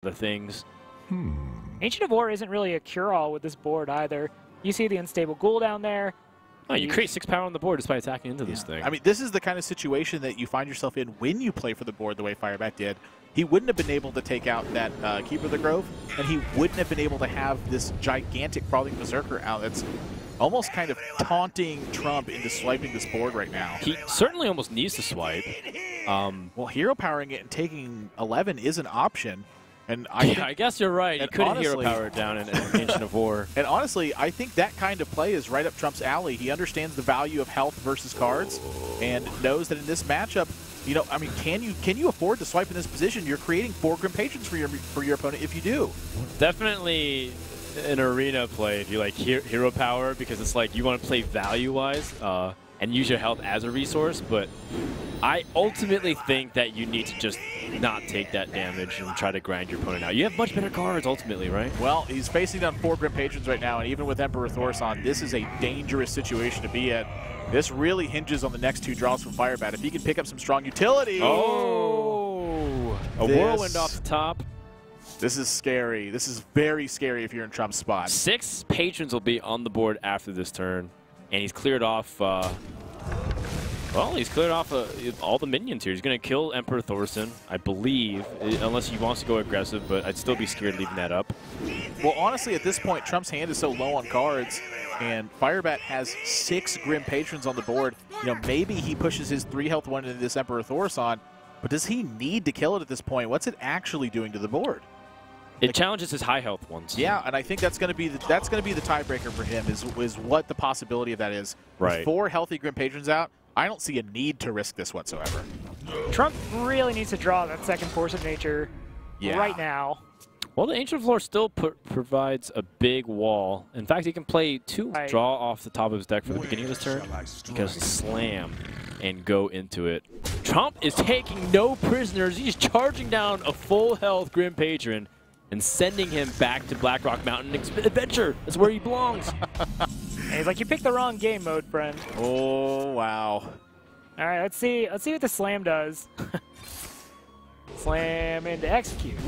other things. Ancient of War isn't really a cure-all with this board either. You see the unstable ghoul down there. Oh, you create 6 power on the board just by attacking into this thing. I mean, this is the kind of situation that you find yourself in when you play for the board the way Firebat did. He wouldn't have been able to take out that Keeper of the Grove, and he wouldn't have been able to have this gigantic Frothing Berserker out that's almost kind of taunting Trump into swiping this board right now. He certainly almost needs to swipe. Well, hero powering it and taking 11 is an option. And I guess you're right. He could honestly, hero power it down in Ancient of War. And honestly, I think that kind of play is right up Trump's alley. He understands the value of health versus cards and knows that in this matchup, you know, I mean, can you afford to swipe in this position? You're creating 4 Grim Patrons for your opponent if you do. Definitely an arena play if you like hero power, because it's like you want to play value-wise and use your health as a resource, but I ultimately think that you need to just not take that damage and try to grind your opponent out. You have much better cards ultimately, right? Well, he's facing down 4 Grim Patrons right now, and even with Emperor Thorson, this is a dangerous situation to be in. This really hinges on the next 2 draws from Firebat. If he can pick up some strong utility. Oh! A Whirlwind off the top. This is scary. This is very scary if you're in Trump's spot. 6 patrons will be on the board after this turn, and he's cleared off. Well, he's cleared off all the minions here. He's going to kill Emperor Thorson, I believe, unless he wants to go aggressive, but I'd still be scared leaving that up. Well, honestly, at this point, Trump's hand is so low on cards, and Firebat has 6 Grim Patrons on the board. You know, maybe he pushes his 3 health one into this Emperor Thorson, but does he need to kill it at this point? What's it actually doing to the board? It challenges his high health ones. Yeah, and I think that's going to be the tiebreaker for him. Is what the possibility of that is. Right. With 4 healthy Grim Patrons out, I don't see a need to risk this whatsoever. Trump really needs to draw that second Force of Nature right now. Well, the Ancient Floor still provides a big wall. In fact, he can play 2 draw off the top of his deck for the beginning of his turn. He can slam and go into it. Trump is taking no prisoners. He's charging down a full health Grim Patron and sending him back to Blackrock Mountain Adventure. That's where he belongs. And he's like, you picked the wrong game mode, friend. Oh, wow. All right, let's see what the slam does. Slam into execute.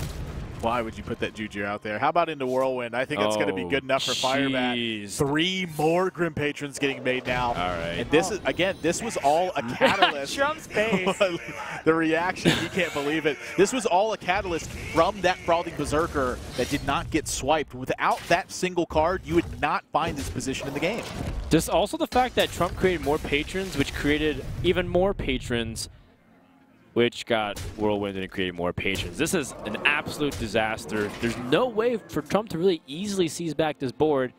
Why would you put that Juju out there? How about into Whirlwind? I think that's going to be good enough for Firebat. 3 more Grim Patrons getting made now. All right. And this is, again, this was all a catalyst. Trump's face. The reaction, he can't believe it. This was all a catalyst from that Frothing Berserker that did not get swiped. Without that single card, you would not find this position in the game. Just also the fact that Trump created more patrons, which created even more patrons, which got Whirlwind and created more patrons. This is an absolute disaster. There's no way for Trump to really easily seize back this board.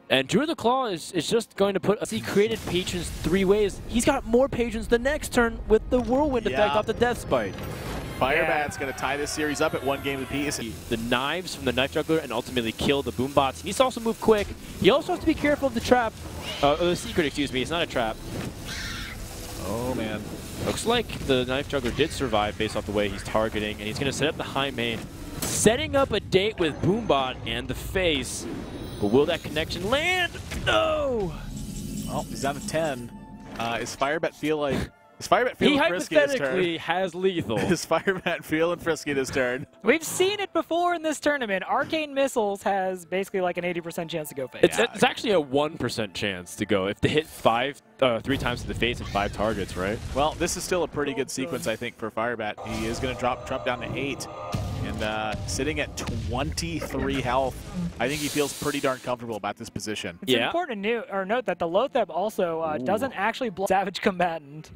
And Drew the Claw is just going to put... He created patrons 3 ways. He's got more patrons the next turn with the Whirlwind effect off the Death Spite. Firebat's going to tie this series up at 1 game apiece. The knives from the Knife Juggler and ultimately kill the Boombots. He needs to also move quick. He also has to be careful of the trap. The secret, excuse me. It's not a trap. Oh, man. Looks like the Knife Juggler did survive based off the way he's targeting, and he's going to set up the high main. Setting up a date with Boombot and the face. But will that connection land? No! Well, he's down to 10. Is Firebat feel like... Is Firebat feeling frisky this turn? He hypothetically has lethal. Is Firebat feeling frisky this turn? We've seen it before in this tournament. Arcane Missiles has basically like an 80% chance to go face. It's actually a 1% chance to go if they hit 3 times to the face and 5 targets, right? Well, this is still a pretty good sequence, I think, for Firebat. He is going to drop Trump down to 8. And sitting at 23 health, I think he feels pretty darn comfortable about this position. It's important to note that the Lotheb also doesn't actually block Savage Combatant.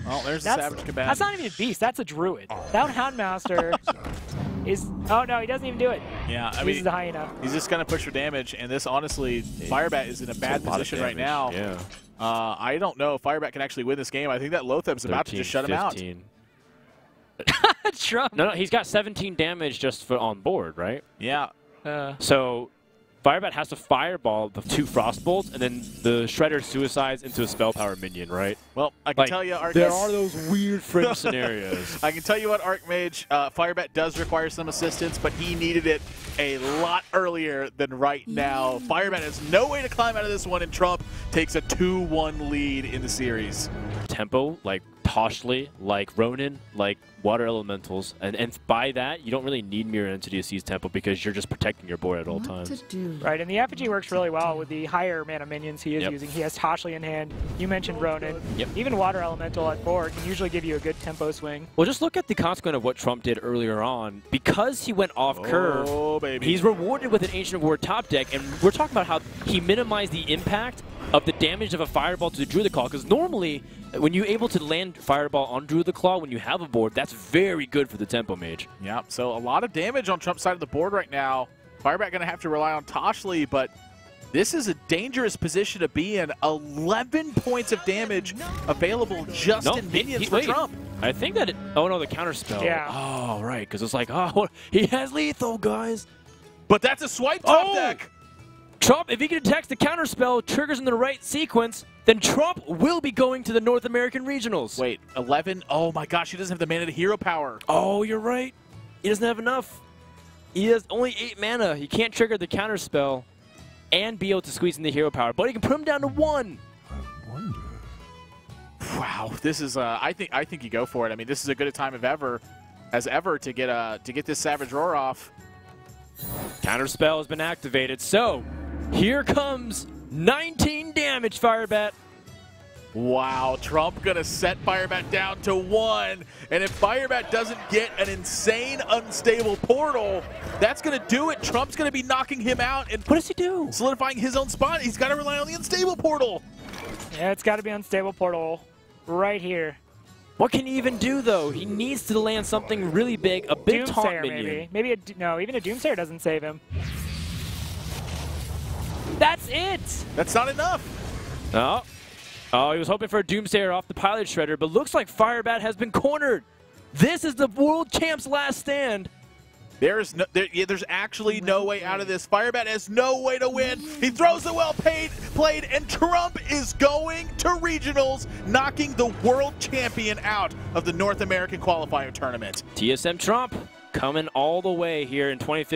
Oh, there's a Savage Combatant. That's not even a beast, that's a druid. That Houndmaster is... Oh, no, he doesn't even do it. Yeah, I mean, he's a hyena. He's just going to push for damage, and this, honestly, Firebat is in a bad position right now. Yeah. I don't know if Firebat can actually win this game. I think that Lotheb's about to just shut him out. Trump. No, he's got 17 damage just for on board, right? Yeah. So Firebat has to fireball the 2 Frostbolts, and then the Shredder suicides into a spell power minion, right? Well, I can tell you, Arc there are those weird fringe scenarios. I can tell you what, Archmage, Firebat does require some assistance, but he needed it a lot earlier than right now. Firebat has no way to climb out of this one, and Trump takes a 2-1 lead in the series. Tempo, like cautiously, like Ronin, like water elementals, and by that, you don't really need Mirror Entity to seize tempo because you're just protecting your board at all times. Right, and the effigy works really well with the higher mana minions he is using. He has Toshli in hand. You mentioned Ronin. Even water elemental at 4 can usually give you a good tempo swing. Well, just look at the consequence of what Trump did earlier on. Because he went off curve, he's rewarded with an Ancient of War top deck, and we're talking about how he minimized the impact of the damage of a Fireball to the Druid Claw, because normally, when you're able to land Fireball on Druid Claw when you have a board, that's very good for the Tempo Mage. Yeah, so a lot of damage on Trump's side of the board right now. Firebat going to have to rely on Toshli, but this is a dangerous position to be in. 11 points of damage available just in minions for Trump. I think that oh no, the counter spell. Yeah. Oh, right, because it's like, oh, he has lethal, guys. But that's a swipe top deck. Trump, if he can detect the counterspell, triggers in the right sequence, then Trump will be going to the North American Regionals. Wait, 11? Oh my gosh, he doesn't have the mana to hero power. Oh, you're right. He doesn't have enough. He has only 8 mana. He can't trigger the counterspell and be able to squeeze in the hero power, but he can put him down to 1. I wonder. Wow, this is I think you go for it. I mean, this is as good a time as ever to get this Savage Roar off. Counterspell has been activated, so here comes 19 damage, Firebat. Wow, Trump gonna set Firebat down to 1, and if Firebat doesn't get an insane unstable portal, that's gonna do it. Trump's gonna be knocking him out and what does he do? Solidifying his own spot. He's got to rely on the unstable portal. Yeah, it's got to be unstable portal right here. What can he even do, though? He needs to land something really big, a big taunt minion. Maybe no, even a Doomsayer doesn't save him. That's it! That's not enough. Oh, he was hoping for a Doomsayer off the Pilot Shredder, but looks like Firebat has been cornered. This is the World Champ's last stand. There's actually no way out of this. Firebat has no way to win. He throws the played, and Trump is going to regionals, knocking the world champion out of the North American qualifier tournament. TSM Trump coming all the way here in 2015.